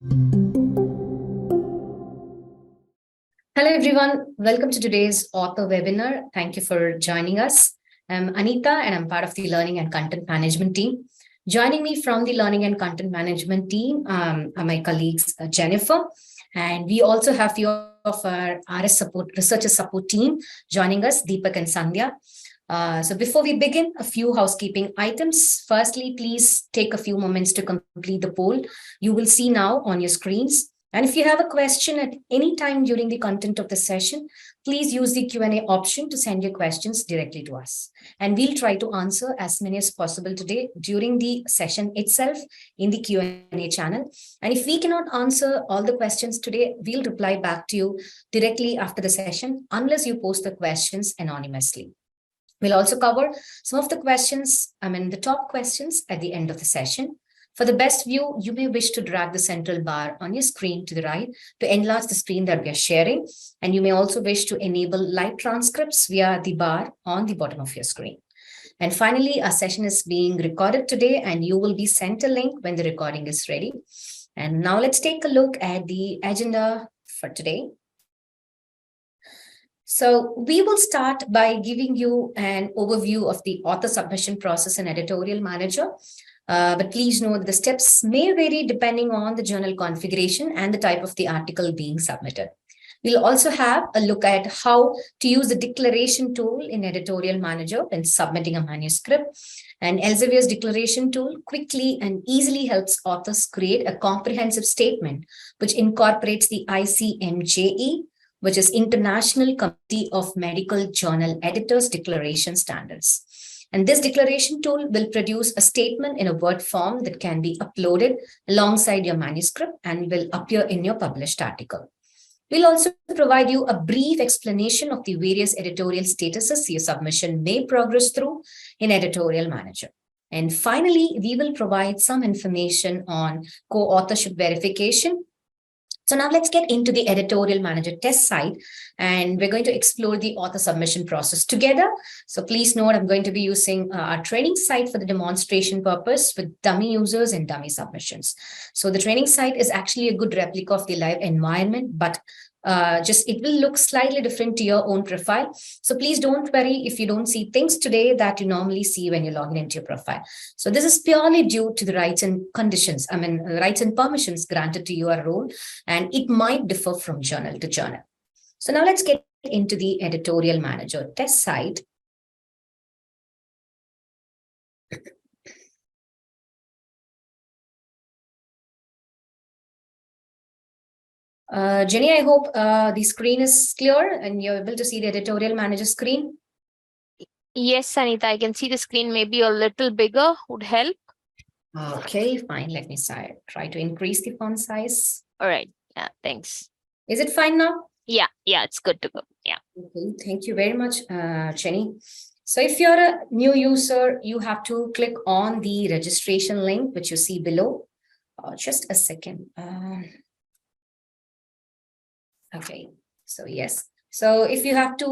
Hello, everyone. Welcome to today's author webinar. Thank you for joining us. I'm Anita, and I'm part of the Learning and Content Management team. Joining me from the Learning and Content Management team are my colleagues, Jennifer, and we also have few of our RS support, researcher support team joining us, Deepak and Sandhya. So before we begin, a few housekeeping items. Firstly, please take a few moments to complete the poll. You will see now on your screens. And if you have a question at any time during the content of the session, please use the Q&A option to send your questions directly to us. And we'll try to answer as many as possible today during the session itself in the Q&A channel. And if we cannot answer all the questions today, we'll reply back to you directly after the session, unless you post the questions anonymously. We'll also cover some of the questions, the top questions at the end of the session. For the best view, you may wish to drag the central bar on your screen to the right to enlarge the screen that we are sharing. And you may also wish to enable live transcripts via the bar on the bottom of your screen. And finally, our session is being recorded today, and you will be sent a link when the recording is ready. And now let's take a look at the agenda for today. So we will start by giving you an overview of the author submission process in Editorial Manager. But please note that the steps may vary depending on the journal configuration and the type of the article being submitted. We'll also have a look at how to use the declaration tool in Editorial Manager when submitting a manuscript. And Elsevier's declaration tool quickly and easily helps authors create a comprehensive statement which incorporates the ICMJE, which is International Committee of Medical Journal Editors Declaration Standards. And this declaration tool will produce a statement in a Word form that can be uploaded alongside your manuscript and will appear in your published article. We'll also provide you a brief explanation of the various editorial statuses your submission may progress through in Editorial Manager. And finally, we will provide some information on co-authorship verification. So now let's get into the Editorial Manager test site, and we're going to explore the author submission process together. So please note, I'm going to be using our training site for the demonstration purpose with dummy users and dummy submissions. So the training site is actually a good replica of the live environment, but it will look slightly different to your own profile. So please don't worry if you don't see things today that you normally see when you log into your profile. So this is purely due to the rights and conditions, rights and permissions granted to your role, and it might differ from journal to journal. So now let's get into the Editorial Manager test site. Jenny, I hope the screen is clear and you're able to see the Editorial Manager screen. Yes, Sanita, I can see the screen maybe a little bigger would help. Okay, fine. Let me try to increase the font size. All right. Yeah, thanks. Is it fine now? Yeah, it's good to go. Yeah. Okay, thank you very much, Jenny. So if you're a new user, you have to click on the registration link, which you see below. Just a second. Okay, so yes. So if you have to,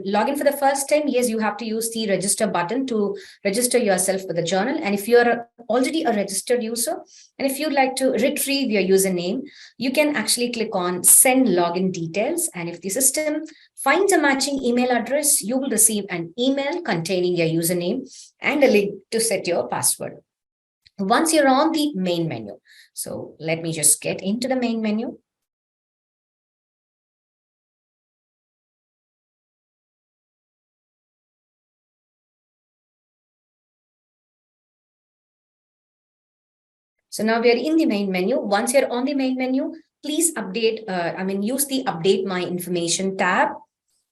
log in for the first time, yes, you have to use the register button to register yourself with the journal. And if you're already a registered user, and if you'd like to retrieve your username, you can actually click on send login details. And if the system finds a matching email address, you will receive an email containing your username and a link to set your password. Once you're on the main menu. So let me just get into the main menu. So now we are in the main menu. Once you're on the main menu, please use the Update My Information tab,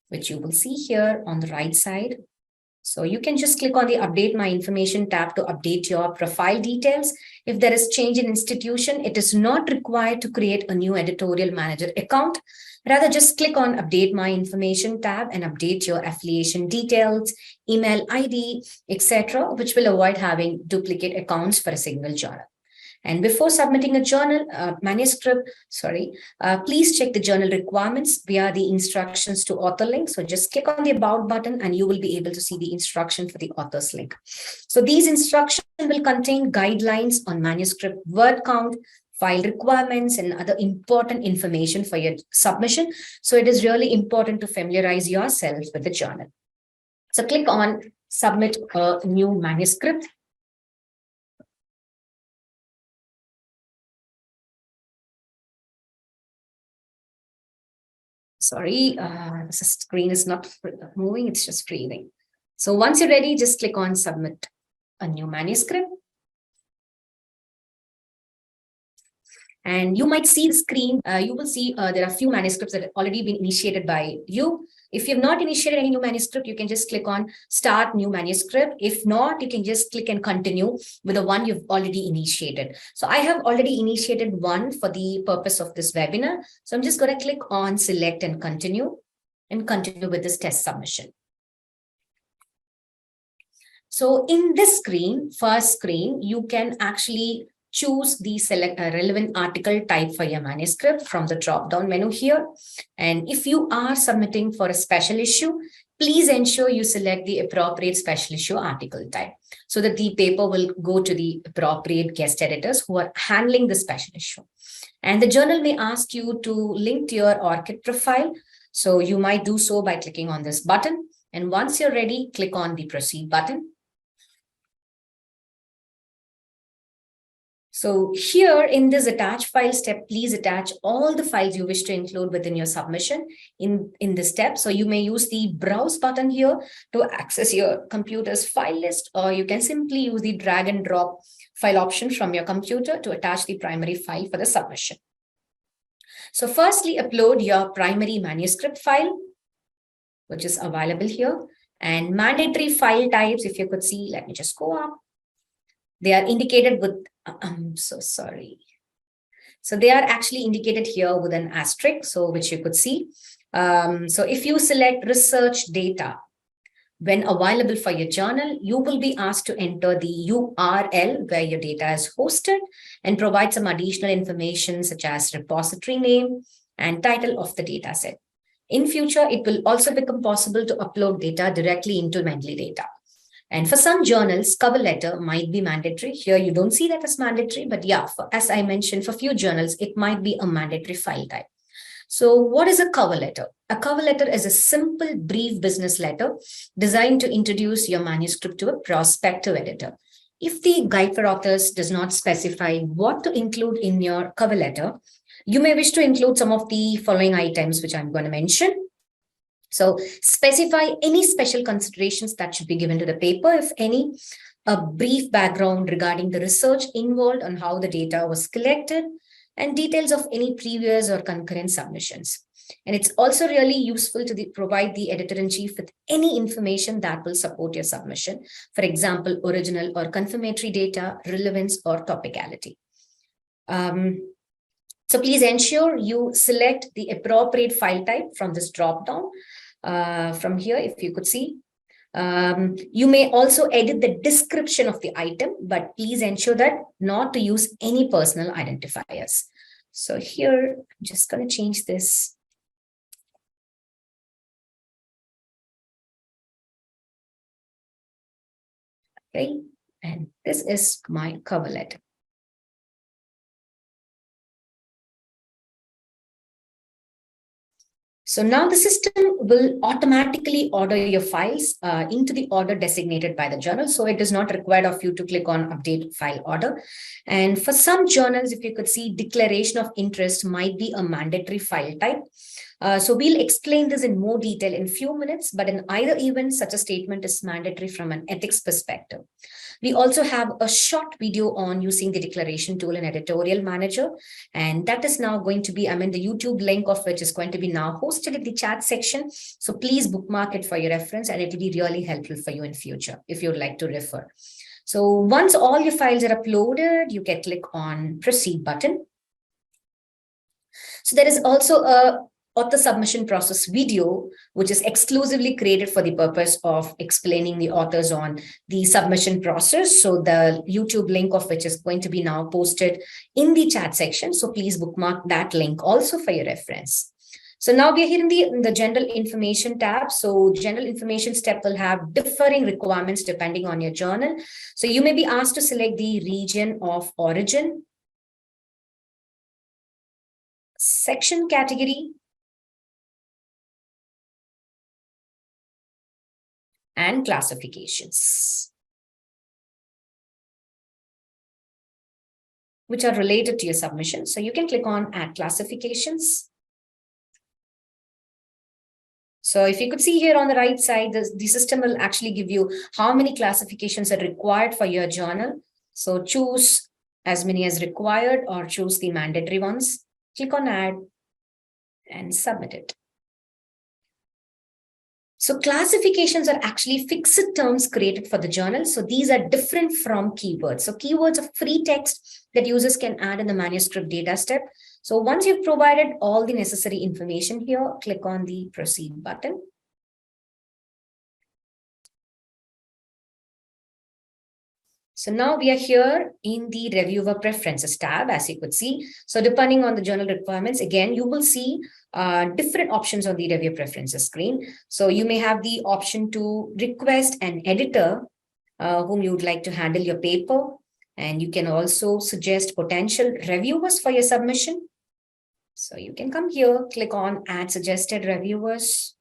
which you will see here on the right side. So you can just click on the Update My Information tab to update your profile details. If there is change in institution, it is not required to create a new Editorial Manager account. Rather, just click on Update My Information tab and update your affiliation details, email ID, etc., which will avoid having duplicate accounts for a single journal. And before submitting a journal manuscript, please check the journal requirements via the instructions to author link. So just click on the About button and you will be able to see the instruction for the author's link. So these instructions will contain guidelines on manuscript word count, file requirements, and other important information for your submission. So it is really important to familiarize yourself with the journal. So click on Submit a New Manuscript. Sorry, the screen is not moving, it's just freezing. So once you're ready, just click on Submit a New Manuscript. And you might see the screen, you will see there are a few manuscripts that have already been initiated by you. If you've not initiated any new manuscript, you can just click on Start New Manuscript. If not, you can just click and continue with the one you've already initiated. So I have already initiated one for the purpose of this webinar. So I'm just going to click on Select and continue with this test submission. So in this screen, first screen, you can actually choose the select a relevant article type for your manuscript from the drop-down menu here. And if you are submitting for a special issue, please ensure you select the appropriate special issue article type so that the paper will go to the appropriate guest editors who are handling the special issue. And the journal may ask you to link to your ORCID profile. So you might do so by clicking on this button. And once you're ready, click on the Proceed button. So here in this attach file step, please attach all the files you wish to include within your submission in this step. So you may use the browse button here to access your computer's file list, or you can simply use the drag and drop file option from your computer to attach the primary file for the submission. So firstly, upload your primary manuscript file, which is available here, and mandatory file types. If you could see, let me just go up. They are indicated with, I'm so sorry. So they are actually indicated here with an asterisk, so which you could see. So if you select research data, when available for your journal, you will be asked to enter the URL where your data is hosted and provide some additional information such as repository name and title of the data set. In future, it will also become possible to upload data directly into Mendeley data. And for some journals, cover letter might be mandatory. Here, you don't see that as mandatory, but yeah, as I mentioned, for few journals, it might be a mandatory file type. So what is a cover letter? A cover letter is a simple, brief business letter designed to introduce your manuscript to a prospective editor. If the Guide for Authors does not specify what to include in your cover letter, you may wish to include some of the following items, which I'm going to mention. So specify any special considerations that should be given to the paper, if any, a brief background regarding the research involved on how the data was collected, and details of any previous or concurrent submissions. And it's also really useful to provide the editor-in-chief with any information that will support your submission. For example, original or confirmatory data, relevance, or topicality. So please ensure you select the appropriate file type from this drop-down. From here, if you could see, you may also edit the description of the item, but please ensure that not to use any personal identifiers. So here, I'm just going to change this. Okay, and this is my cover letter. So now the system will automatically order your files into the order designated by the journal. So it is not required of you to click on update file order. And for some journals, if you could see, declaration of interest might be a mandatory file type. So we'll explain this in more detail in a few minutes, but in either event, such a statement is mandatory from an ethics perspective. We also have a short video on using the declaration tool in Editorial Manager. And that is now going to be, the YouTube link of which is going to be now posted in the chat section. So please bookmark it for your reference, and it will be really helpful for you in future if you'd like to refer. So once all your files are uploaded, you can click on Proceed button. So there is also a author submission process video, which is exclusively created for the purpose of explaining the authors on the submission process. So the YouTube link of which is going to be now posted in the chat section. So please bookmark that link also for your reference. So now we are here in the general information tab. So general information step will have differing requirements depending on your journal. So you may be asked to select the region of origin, section category, and classifications, which are related to your submission. So you can click on add classifications. So if you could see here on the right side, the system will actually give you how many classifications are required for your journal. So choose as many as required or choose the mandatory ones. Click on add and submit it. So classifications are actually fixed terms created for the journal. So these are different from keywords. So keywords are free text that users can add in the manuscript data step. So once you've provided all the necessary information here, click on the proceed button. So now we are here in the reviewer preferences tab, as you could see. So depending on the journal requirements, again, you will see different options on the review preferences screen. So you may have the option to request an editor whom you would like to handle your paper. And you can also suggest potential reviewers for your submission. So you can come here, click on add suggested reviewers.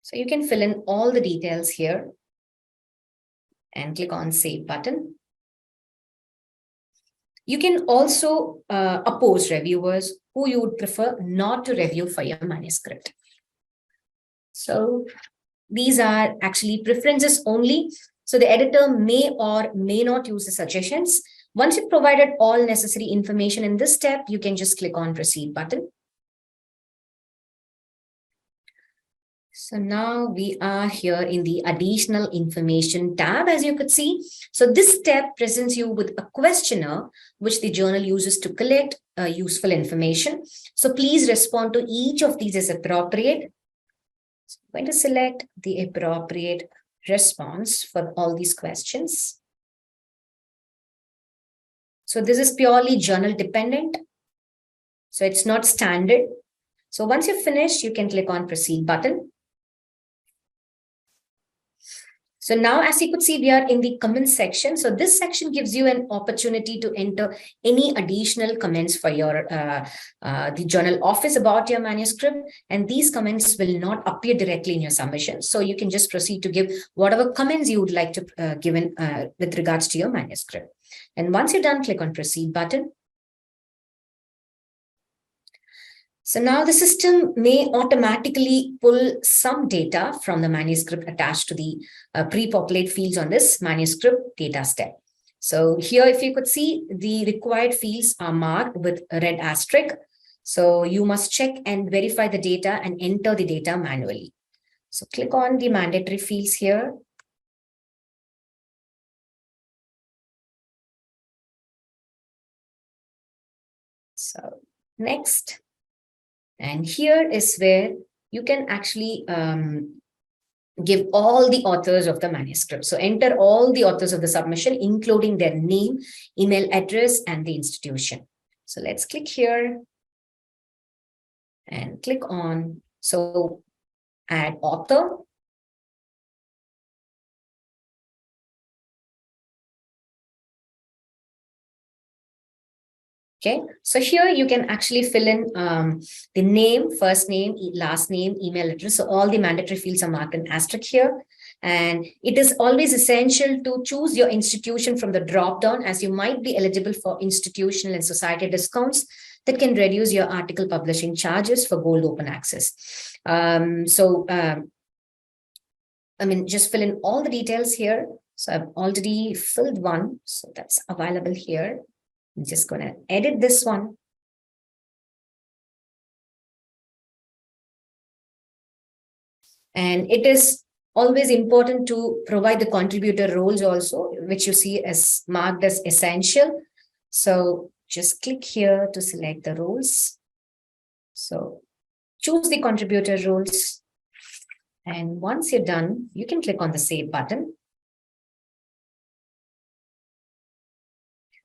So you can fill in all the details here and click on save button. You can also oppose reviewers who you would prefer not to review for your manuscript. So these are actually preferences only. So the editor may or may not use the suggestions. Once you've provided all necessary information in this step, you can just click on proceed button. So now we are here in the additional information tab, as you could see. So this step presents you with a questionnaire, which the journal uses to collect useful information. So please respond to each of these as appropriate. So I'm going to select the appropriate response for all these questions. So this is purely journal dependent. So it's not standard. So once you've finished, you can click on proceed button. So now, as you could see, we are in the comments section. So this section gives you an opportunity to enter any additional comments for your the journal office about your manuscript. And these comments will not appear directly in your submission. So you can just proceed to give whatever comments you would like to give in with regards to your manuscript. And once you're done, click on proceed button. So now the system may automatically pull some data from the manuscript attached to the pre-populate fields on this manuscript data step. So here, if you could see, the required fields are marked with a red asterisk. So you must check and verify the data and enter the data manually. So click on the mandatory fields here. So next. And here is where you can actually give all the authors of the manuscript. So enter all the authors of the submission, including their name, email address, and the institution. So let's click here and click on, so add author. Okay, so here you can actually fill in the name, first name, last name, email address. So all the mandatory fields are marked in asterisk here. And it is always essential to choose your institution from the drop down, as you might be eligible for institutional and society discounts that can reduce your article publishing charges for Gold Open Access. I mean, just fill in all the details here. So I've already filled one, so that's available here. I'm just going to edit this one. And it is always important to provide the contributor roles also, which you see as marked as essential. So just click here to select the roles. So choose the contributor roles. And once you're done, you can click on the save button.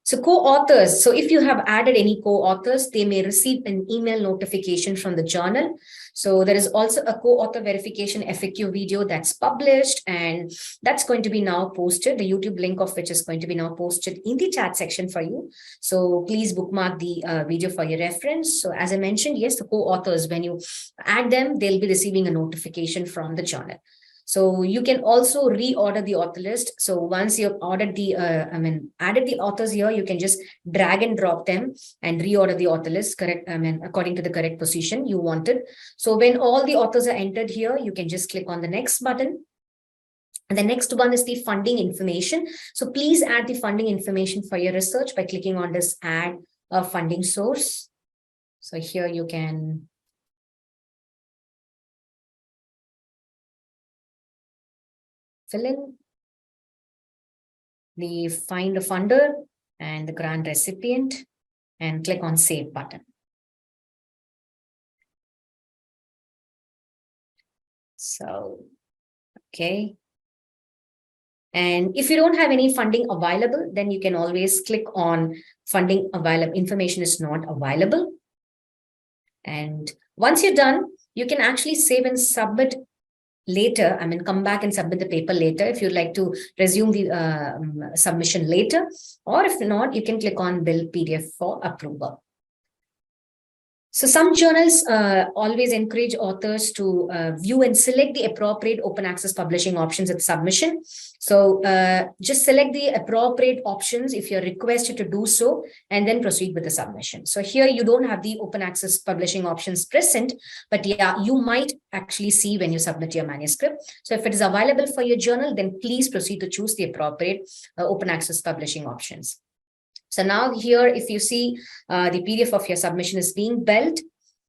So co-authors, so if you have added any co-authors, they may receive an email notification from the journal. So there is also a co-author verification FAQ video that's published, and that's going to be now posted, the YouTube link of which is going to be now posted in the chat section for you. So please bookmark the video for your reference. So as I mentioned, yes, the co-authors, when you add them, they'll be receiving a notification from the journal. So you can also reorder the author list. So once you've ordered the, added the authors here, you can just drag and drop them and reorder the author list, correct? According to the correct position you wanted. So when all the authors are entered here, you can just click on the next button. And the next one is the funding information. So please add the funding information for your research by clicking on this add a funding source. So here you can fill in the find a funder and the grant recipient and click on save button. So, okay. And if you don't have any funding available, then you can always click on funding available, information is not available. And once you're done, you can actually save and submit later. Come back and submit the paper later if you'd like to resume the submission later, or if not, you can click on Bill PDF for approval. So some journals always encourage authors to view and select the appropriate open access publishing options at submission. So just select the appropriate options if you're requested to do so, and then proceed with the submission. So here you don't have the open access publishing options present, but yeah, you might actually see when you submit your manuscript. So if it is available for your journal, then please proceed to choose the appropriate open access publishing options. So now here, if you see the PDF of your submission is being built,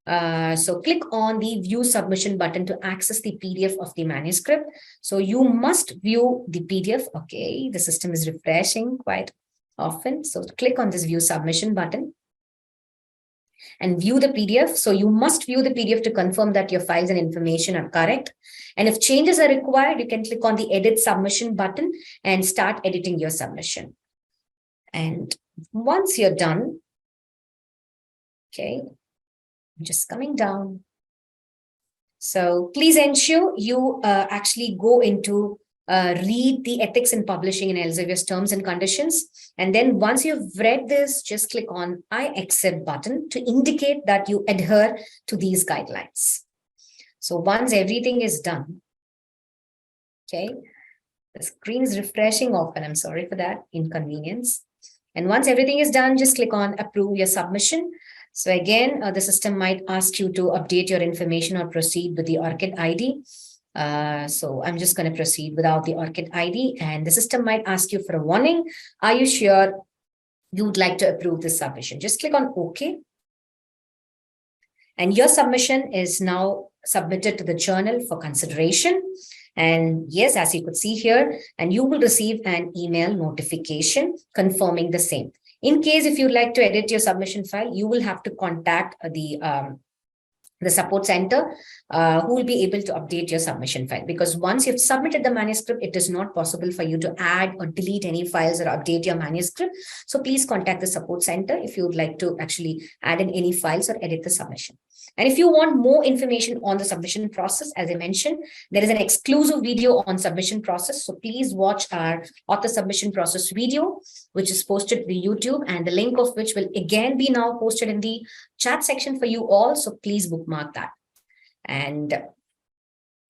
so click on the view submission button to access the PDF of the manuscript. So you must view the PDF. Okay, the system is refreshing quite often. So click on this view submission button and view the PDF. So you must view the PDF to confirm that your files and information are correct. And if changes are required, you can click on the edit submission button and start editing your submission. And once you're done, okay, I'm just coming down. So please ensure you actually go into read the ethics in publishing in Elsevier's terms and conditions. And then once you've read this, just click on I accept button to indicate that you adhere to these guidelines. So once everything is done, okay, the screen is refreshing often. I'm sorry for that inconvenience. And once everything is done, just click on approve your submission. So again, the system might ask you to update your information or proceed with the ORCID ID. So I'm just going to proceed without the ORCID ID, and the system might ask you for a warning. Are you sure you would like to approve this submission? Just click on OK. And your submission is now submitted to the journal for consideration. And yes, as you could see here, and you will receive an email notification confirming the same. In case if you'd like to edit your submission file, you will have to contact the support center who will be able to update your submission file, because once you've submitted the manuscript, it is not possible for you to add or delete any files or update your manuscript. So please contact the support center if you would like to actually add in any files or edit the submission. And if you want more information on the submission process, as I mentioned, there is an exclusive video on submission process. So please watch our author submission process video, which is posted to the YouTube, and the link of which will again be now posted in the chat section for you all. So please bookmark that. And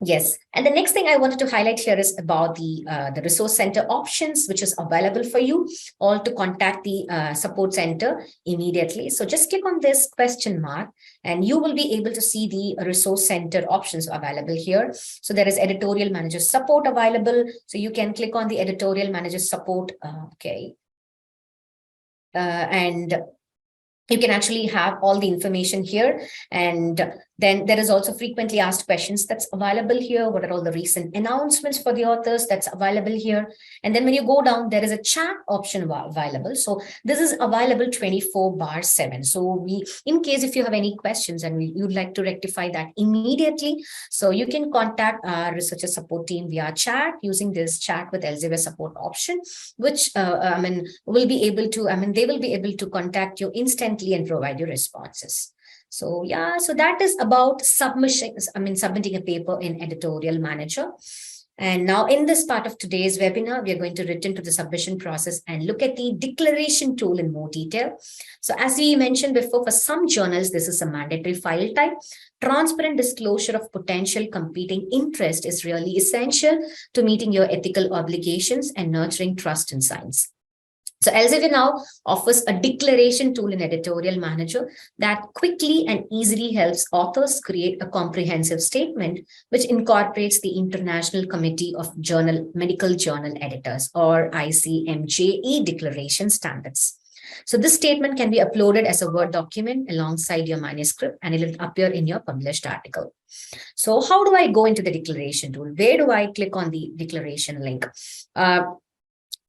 yes, and the next thing I wanted to highlight here is about the resource center options, which is available for you all to contact the support center immediately. So just click on this question mark and you will be able to see the resource center options available here. So there is editorial manager support available. So you can click on the editorial manager support. Okay. And you can actually have all the information here, and Then there is also frequently asked questions that's available here. What are all the recent announcements for the authors that's available here? And then when you go down, there is a chat option available. So this is available 24/7. So in case if you have any questions and you'd like to rectify that immediately, so you can contact our researcher support team via chat using this chat with Elsevier support option, which will be able to, they will be able to contact you instantly and provide you responses. So yeah, so that is about submitting a paper in Editorial Manager. And now in this part of today's webinar, we are going to return to the submission process and look at the declaration tool in more detail. So as we mentioned before, for some journals, this is a mandatory file type. Transparent disclosure of potential competing interest is really essential to meeting your ethical obligations and nurturing trust in science. So Elsevier now offers a declaration tool in Editorial Manager that quickly and easily helps authors create a comprehensive statement which incorporates the International Committee of Medical Journal Editors, or ICMJE declaration standards. So this statement can be uploaded as a Word document alongside your manuscript, and it will appear in your published article. So how do I go into the declaration tool? Where do I click on the declaration link?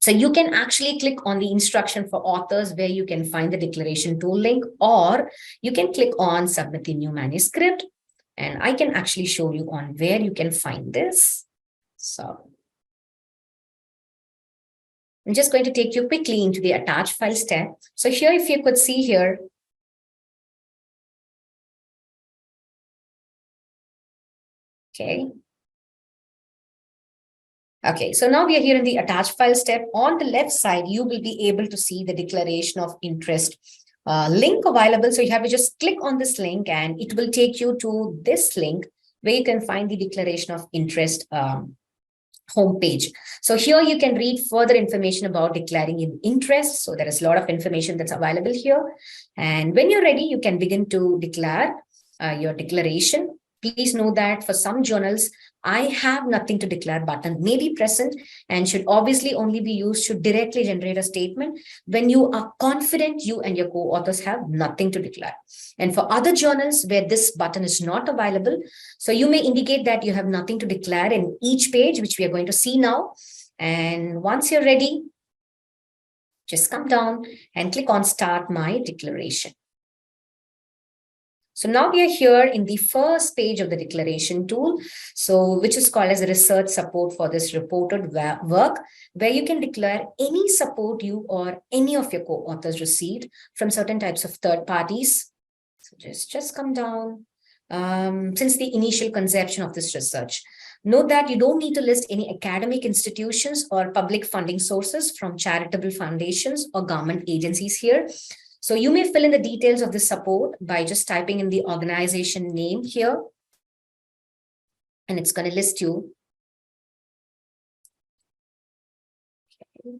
So you can actually click on the instruction for authors where you can find the declaration tool link, or you can click on submit the new manuscript, and I can actually show you on where you can find this. So I'm just going to take you quickly into the attach file step. So here, if you could see here, okay. Okay, so now we are here in the attach file step. On the left side, you will be able to see the declaration of interest link available. So you have to just click on this link and it will take you to this link where you can find the declaration of interest homepage. So here you can read further information about declaring in interest. So there is a lot of information that's available here. And when you're ready, you can begin to declare your declaration. Please know that for some journals, I have nothing to declare button may be present and should obviously only be used to directly generate a statement when you are confident you and your co-authors have nothing to declare. And for other journals where this button is not available, so you may indicate that you have nothing to declare in each page, which we are going to see now. And once you're ready, just come down and click on Start My Declaration. So now we are here in the first page of the declaration tool, so which is called as a research support for this reported work, where you can declare any support you or any of your co-authors received from certain types of third parties. So just come down. Since the initial conception of this research, note that you don't need to list any academic institutions or public funding sources from charitable foundations or government agencies here. So you may fill in the details of the support by just typing in the organization name here, and it's going to list you. Okay.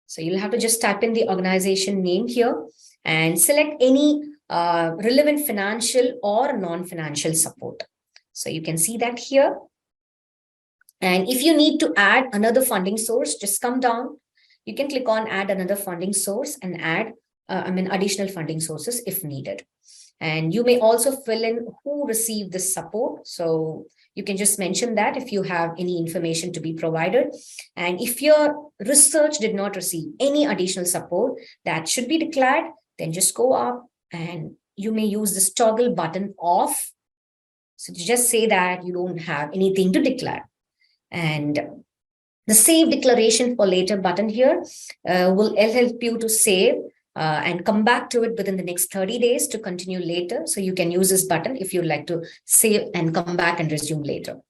So you'll have to just type in the organization name here and select any relevant financial or non-financial support. So you can see that here. And if you need to add another funding source, just come down. You can click on add another funding source and add additional funding sources if needed. And you may also fill in who received this support. So you can just mention that if you have any information to be provided. And if your research did not receive any additional support that should be declared, then just go up and you may use this toggle button off. So to just say that you don't have anything to declare. And the save declaration for later button here will help you to save and come back to it within the next 30 days to continue later. So you can use this button if you'd like to save and come back and resume later.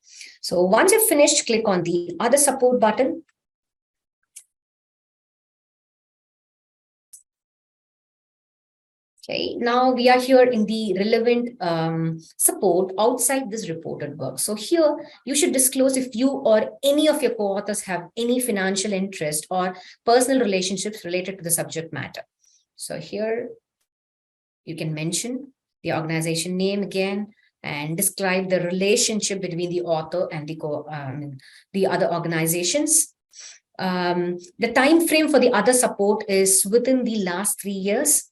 So once you've finished, click on the other support button. Okay, now we are here in the relevant support outside this reported work. So here you should disclose if you or any of your co-authors have any financial interest or personal relationships related to the subject matter. So here you can mention the organization name again and describe the relationship between the author and the other organizations. The time frame for the other support is within the last 3 years.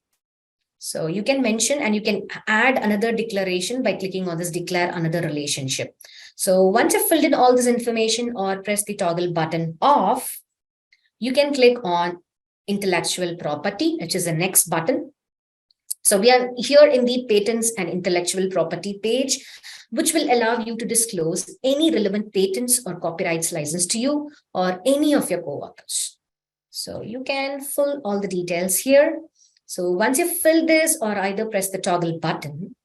So you can mention and you can add another declaration by clicking on this declare another relationship. So once you've filled in all this information or press the toggle button off, you can click on intellectual property, which is the next button. So we are here in the patents and intellectual property page, which will allow you to disclose any relevant patents or copyrights licensed to you or any of your co-workers. So you can fill all the details here. So once you fill this or either press the toggle button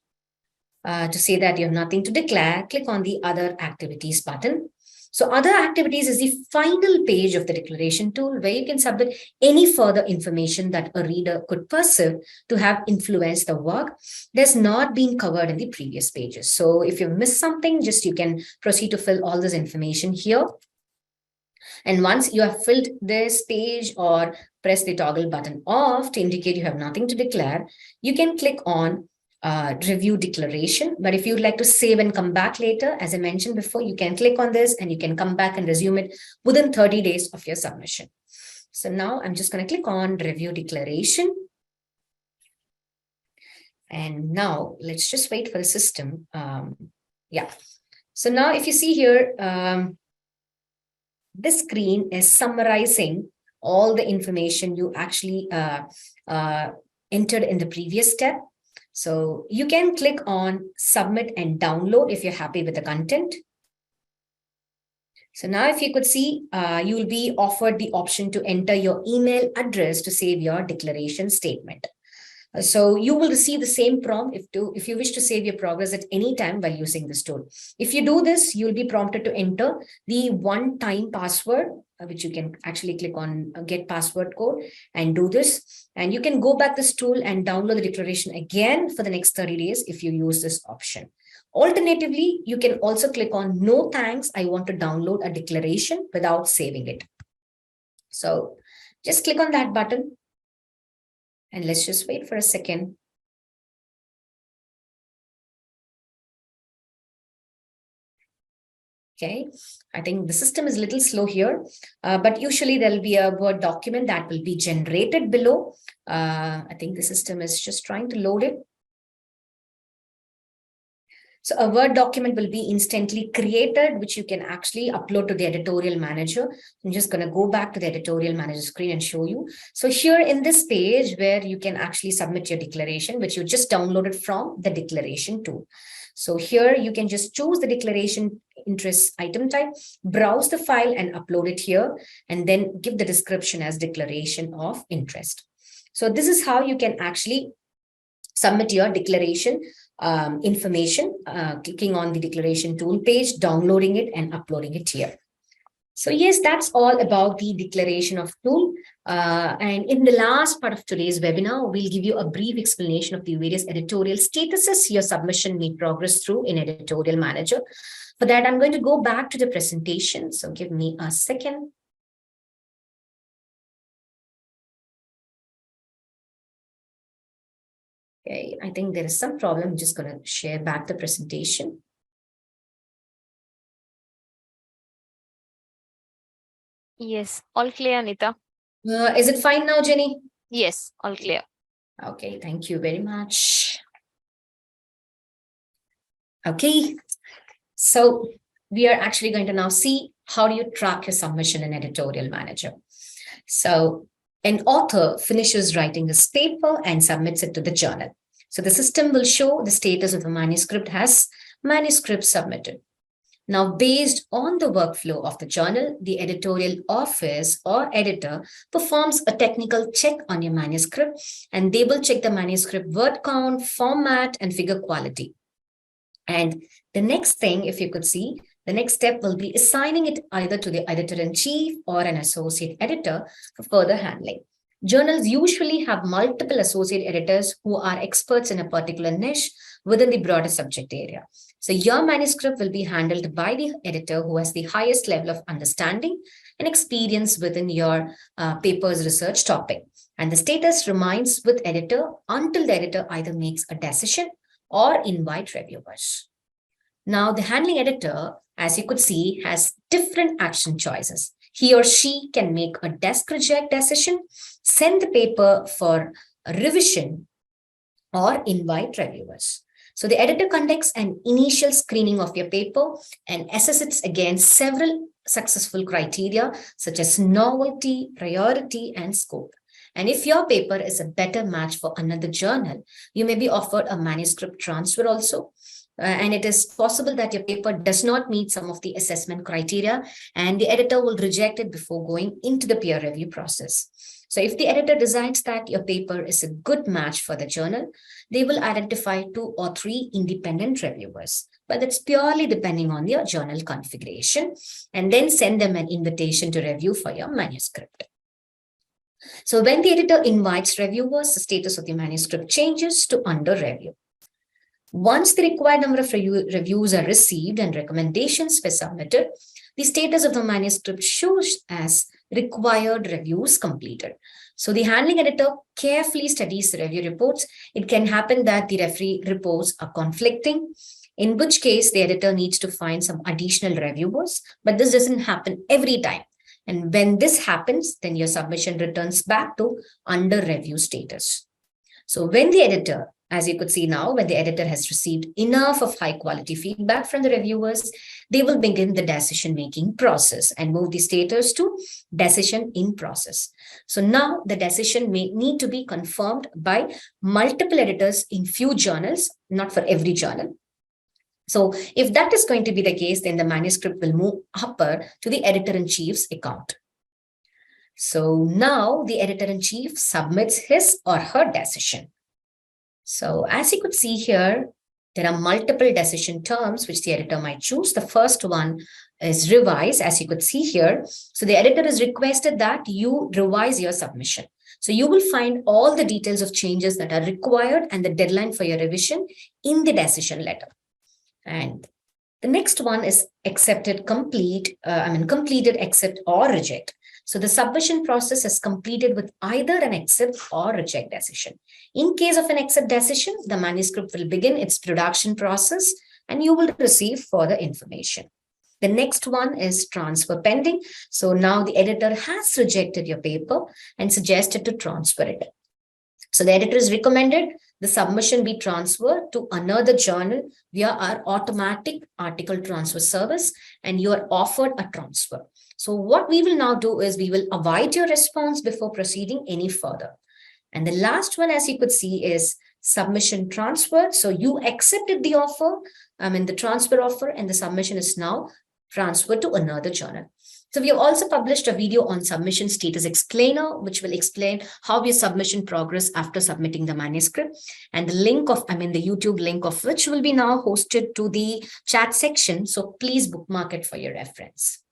to say that you have nothing to declare, click on the other activities button. So other activities is the final page of the declaration tool where you can submit any further information that a reader could perceive to have influenced the work that's not been covered in the previous pages. So if you missed something, just you can proceed to fill all this information here. And once you have filled this page or press the toggle button off to indicate you have nothing to declare, you can click on review declaration. But if you'd like to save and come back later, as I mentioned before, you can click on this and you can come back and resume it within 30 days of your submission. So now I'm just going to click on review declaration. And now let's just wait for the system. Yeah. So now if you see here, this screen is summarizing all the information you actually entered in the previous step. So you can click on submit and download if you're happy with the content. So now if you could see, you will be offered the option to enter your email address to save your declaration statement. So you will receive the same prompt if you wish to save your progress at any time while using this tool. If you do this, you'll be prompted to enter the one-time password, which you can actually click on get password code and do this. And you can go back this tool and download the declaration again for the next 30 days if you use this option. Alternatively, you can also click on no thanks, I want to download a declaration without saving it. So just click on that button. And let's just wait for a second. Okay, I think the system is a little slow here, but usually there'll be a Word document that will be generated below. I think the system is just trying to load it. So a Word document will be instantly created, which you can actually upload to the editorial manager. I'm just going to go back to the editorial manager screen and show you. So here in this page where you can actually submit your declaration, which you just downloaded from the declaration tool. So here you can just choose the declaration interest item type, browse the file and upload it here, and then give the description as declaration of interest. So this is how you can actually submit your declaration information, clicking on the declaration tool page, downloading it and uploading it here. So yes, that's all about the declaration of tool. And in the last part of today's webinar, we'll give you a brief explanation of the various editorial statuses your submission may progress through in Editorial Manager. For that, I'm going to go back to the presentation. So give me a second. Okay, I think there is some problem. I'm just going to share back the presentation. Yes, all clear, Anita. Is it fine now, Jenny? Yes, all clear. Okay, thank you very much. Okay, so we are actually going to now see how do you track your submission in Editorial Manager. So an author finishes writing this paper and submits it to the journal. So the system will show the status of the manuscript as manuscript submitted. Now, based on the workflow of the journal, the editorial office or editor performs a technical check on your manuscript, and they will check the manuscript word count, format, and figure quality. And the next thing, if you could see, the next step will be assigning it either to the editor-in-chief or an associate editor for further handling. Journals usually have multiple associate editors who are experts in a particular niche within the broader subject area. So your manuscript will be handled by the editor who has the highest level of understanding and experience within your paper's research topic. And the status remains with editor until the editor either makes a decision or invite reviewers. Now, the handling editor, as you could see, has different action choices. He or she can make a desk reject decision, send the paper for revision, or invite reviewers. So the editor conducts an initial screening of your paper and assesses it against several successful criteria such as novelty, priority, and scope. And if your paper is a better match for another journal, you may be offered a manuscript transfer also. And it is possible that your paper does not meet some of the assessment criteria, and the editor will reject it before going into the peer review process. So if the editor decides that your paper is a good match for the journal, they will identify 2 or 3 independent reviewers, but it's purely depending on your journal configuration, and then send them an invitation to review for your manuscript. So when the editor invites reviewers, the status of the manuscript changes to under review. Once the required number of reviews are received and recommendations were submitted, the status of the manuscript shows as required reviews completed. So the handling editor carefully studies the review reports. It can happen that the referee reports are conflicting, in which case the editor needs to find some additional reviewers, but this doesn't happen every time. And when this happens, then your submission returns back to under review status. So when the editor, as you could see now, when the editor has received enough of high quality feedback from the reviewers, they will begin the decision-making process and move the status to decision in process. So now the decision may need to be confirmed by multiple editors in few journals, not for every journal. So if that is going to be the case, then the manuscript will move upper to the editor-in-chief's account. So now the editor-in-chief submits his or her decision. So as you could see here, there are multiple decision terms which the editor might choose. The first one is revise, as you could see here. So the editor is requested that you revise your submission. So you will find all the details of changes that are required and the deadline for your revision in the decision letter. And the next one is accepted, completed, accept or reject. So the submission process is completed with either an accept or reject decision. In case of an accept decision, the manuscript will begin its production process and you will receive further information. The next one is transfer pending. So now the editor has rejected your paper and suggested to transfer it. So the editor is recommended the submission be transferred to another journal via our automatic article transfer service, and you are offered a transfer. So what we will now do is we will await your response before proceeding any further. And the last one, as you could see, is submission transferred. So you accepted the offer, the transfer offer, and the submission is now transferred to another journal. So we have also published a video on submission status explainer, which will explain how your submission progress after submitting the manuscript, and the link of, the YouTube link of which will be now hosted to the chat section. So please bookmark it for your reference.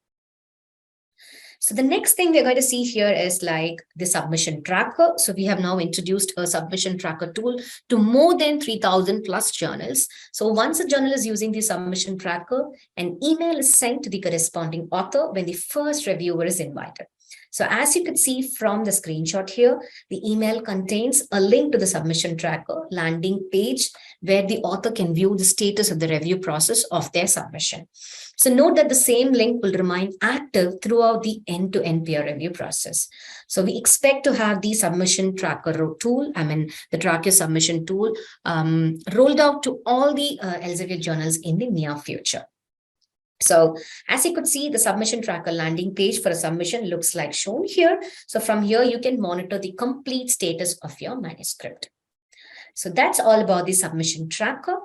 So the next thing we're going to see here is like the submission tracker. So we have now introduced a submission tracker tool to more than 3,000 plus journals. So once a journal is using the submission tracker, an email is sent to the corresponding author when the first reviewer is invited. So as you can see from the screenshot here, the email contains a link to the submission tracker landing page where the author can view the status of the review process of their submission. So note that the same link will remain active throughout the end-to-end peer review process. So we expect to have the submission tracker tool, the track your submission tool, rolled out to all the Elsevier journals in the near future. So as you could see, the submission tracker landing page for a submission looks like shown here. So from here, you can monitor the complete status of your manuscript. So that's all about the submission tracker.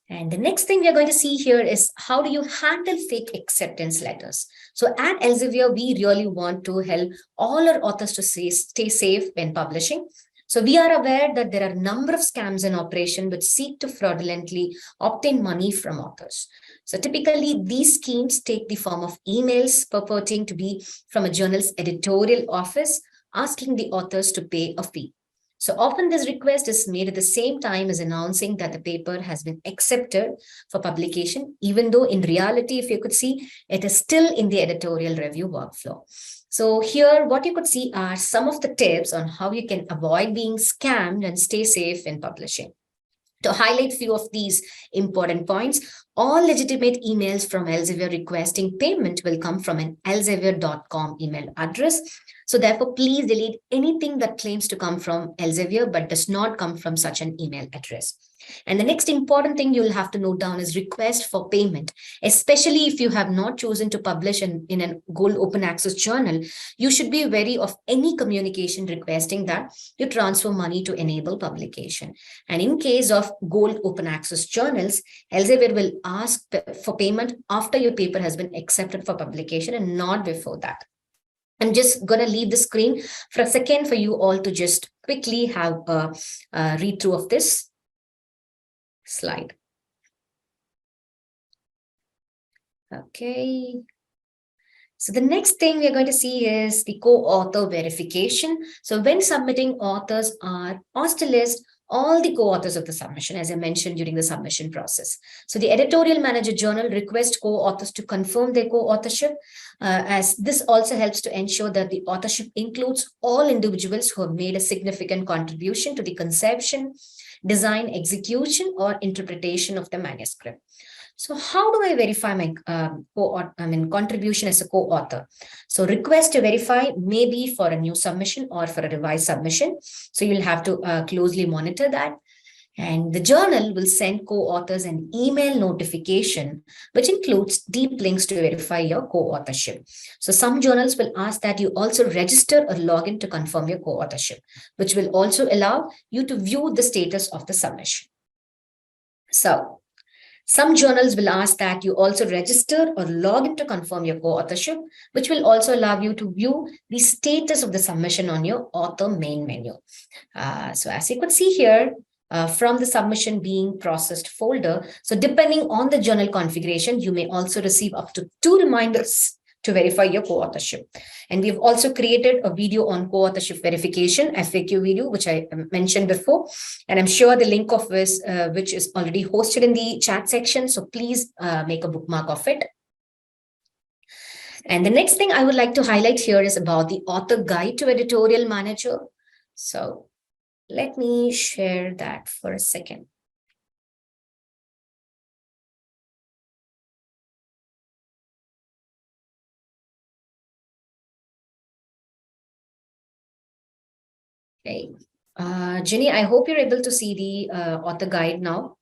And the next thing we are going to see here is how do you handle fake acceptance letters? So at Elsevier, we really want to help all our authors to stay safe when publishing. So we are aware that there are a number of scams in operation which seek to fraudulently obtain money from authors. So typically, these schemes take the form of emails purporting to be from a journal's editorial office, asking the authors to pay a fee. So often this request is made at the same time as announcing that the paper has been accepted for publication, even though in reality, if you could see, it is still in the editorial review workflow. So here, what you could see are some of the tips on how you can avoid being scammed and stay safe in publishing. To highlight a few of these important points, All legitimate emails from Elsevier requesting payment will come from an elsevier.com email address. So therefore, please delete anything that claims to come from Elsevier but does not come from such an email address. And the next important thing you'll have to note down is request for payment, especially if you have not chosen to publish in a Gold Open Access journal. You should be wary of any communication requesting that you transfer money to enable publication. And in case of Gold Open Access journals, Elsevier will ask for payment after your paper has been accepted for publication and not before that. I'm just going to leave the screen for a second for you all to just quickly have a read through of this slide. Okay. So the next thing we're going to see is the co-author verification. So when submitting, authors are asked to list all the co-authors of the submission, as I mentioned during the submission process. So the editorial manager journal requests co-authors to confirm their co-authorship, as this also helps to ensure that the authorship includes all individuals who have made a significant contribution to the conception, design, execution, or interpretation of the manuscript. So how do I verify my contribution as a co-author? So request to verify may be for a new submission or for a revised submission. So you'll have to closely monitor that. And the journal will send co-authors an email notification, which includes deep links to verify your co-authorship. So some journals will ask that you also register or log in to confirm your co-authorship, which will also allow you to view the status of the submission. So some journals will ask that you also register or log in to confirm your co-authorship, which will also allow you to view the status of the submission on your author main menu. So as you could see here, from the submission being processed folder, so depending on the journal configuration, you may also receive up to 2 reminders to verify your co-authorship. And we've also created a video on co-authorship verification, FAQ video, which I mentioned before. And I'm sure the link of this, which is already hosted in the chat section. So please make a bookmark of it. And the next thing I would like to highlight here is about the author guide to editorial manager. So let me share that for a second. Okay, Jenny, I hope you're able to see the author guide now.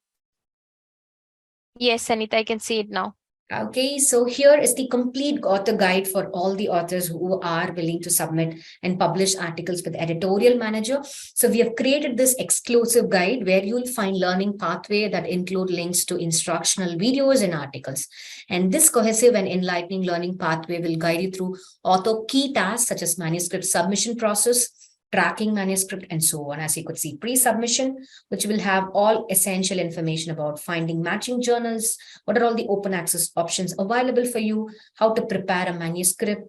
Yes, Sanita, I can see it now. Okay, so here is the complete author guide for all the authors who are willing to submit and publish articles with Editorial Manager. So we have created this exclusive guide where you'll find learning pathway that include links to instructional videos and articles. And this cohesive and enlightening learning pathway will guide you through author key tasks such as manuscript submission process, tracking manuscript, and so on. As you could see, pre-submission, which will have all essential information about finding matching journals, what are all the open access options available for you, how to prepare a manuscript,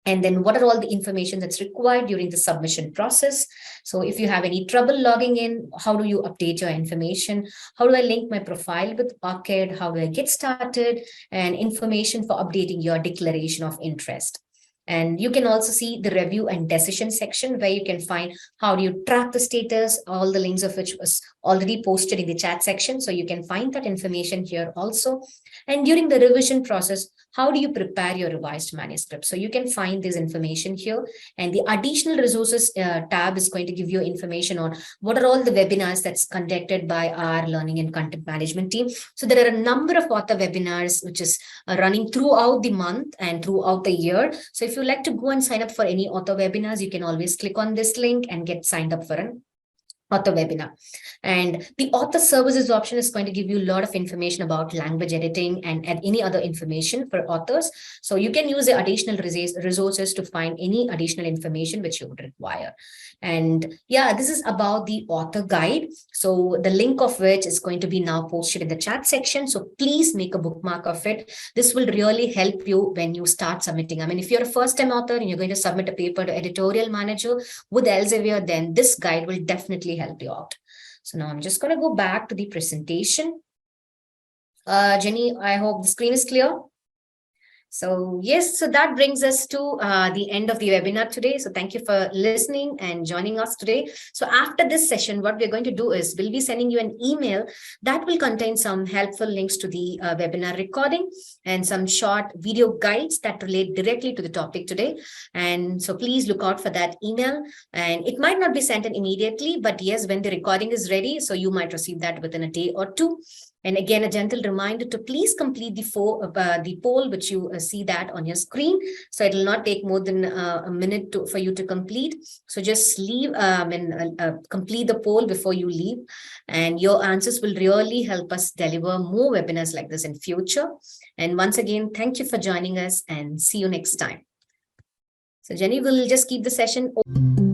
and then what are all the information that's required during the submission process. So if you have any trouble logging in, how do you update your information? How do I link my profile with ORCID? How do I get started? And information for updating your declaration of interest. And you can also see the review and decision section where you can find how do you track the status, all the links of which was already posted in the chat section. So you can find that information here also. And during the revision process, how do you prepare your revised manuscript? So you can find this information here. And the additional resources tab is going to give you information on what are all the webinars that's conducted by our learning and content management team. So there are a number of author webinars, which is running throughout the month and throughout the year. So if you like to go and sign up for any author webinars, you can always click on this link and get signed up for an author webinar. And the author services option is going to give you a lot of information about language editing and any other information for authors. So you can use the additional resources to find any additional information which you would require. And yeah, this is about the author guide. So the link of which is going to be now posted in the chat section. So please make a bookmark of it. This will really help you when you start submitting. I mean, if you're a first-time author and you're going to submit a paper to Editorial Manager with Elsevier, then this guide will definitely help you out. So now I'm just going to go back to the presentation. Jenny, I hope the screen is clear. So yes, so that brings us to the end of the webinar today. So thank you for listening and joining us today. So after this session, what we're going to do is we'll be sending you an email that will contain some helpful links to the webinar recording and some short video guides that relate directly to the topic today. And so please look out for that email. And it might not be sent in immediately, but yes, when the recording is ready, so you might receive that within a day or two. And again, a gentle reminder to please complete the poll, which you see that on your screen. So it will not take more than a minute for you to complete. So just leave and complete the poll before you leave. And your answers will really help us deliver more webinars like this in future. And once again, thank you for joining us and see you next time. So Jenny will just keep the session open.